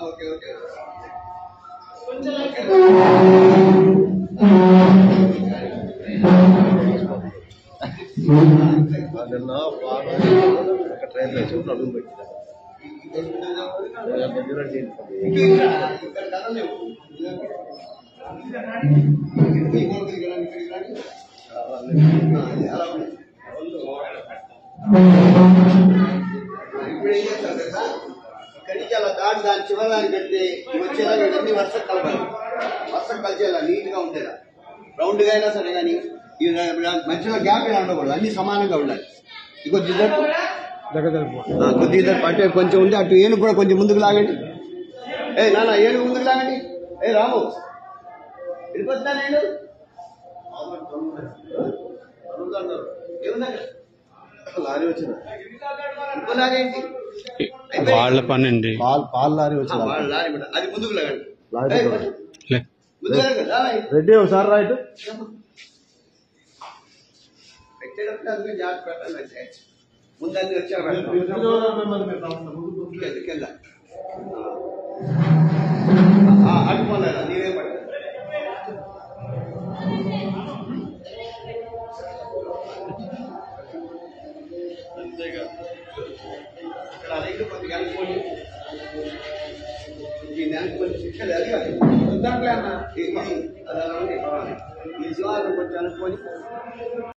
Okay okay train చూపు అడుగు పెట్టిన ఇక్కడికి అలా దాటి దాని చివరి పెడితే వచ్చేలా ఇవన్నీ వర్షం కలపాలి. వర్షం కలిసేలా నీట్ గా ఉండేలా రౌండ్ గా అయినా సరే కానీ మధ్యలో గ్యాప్ అయినా ఉండకూడదు, అన్ని సమానంగా ఉండాలి. కొద్దిగా అటు కొంచెం ఉంటే అటు ఏనుగు కూడా కొంచెం ముందుకు లాగండి. నాన్న ఏనుగు ముందుకు లాగండి. రాము వెళ్ళిపోతున్నా నేను లారీ వచ్చింది లాగేంటి వాళ్ళ పని అండి. పాలు లారీ వచ్చింది. లారీ కూడా అది ముందుకు లాగండి. రెడ్డి ఒకసారి రైట్ పెట్టేటప్పుడు జాగ్రత్త పెట్టాలి. ముందన్నీ వచ్చారు కింద అడుకోలేదా నీవే పట్ట ఇక్కడ రైలు కొద్దిగా అనుకోండి. ఈ నెలకు కొంచెం శిక్షలు అడిగాలి దాంట్లో అన్న ఈ శివాలు కొంచెం అనుకోని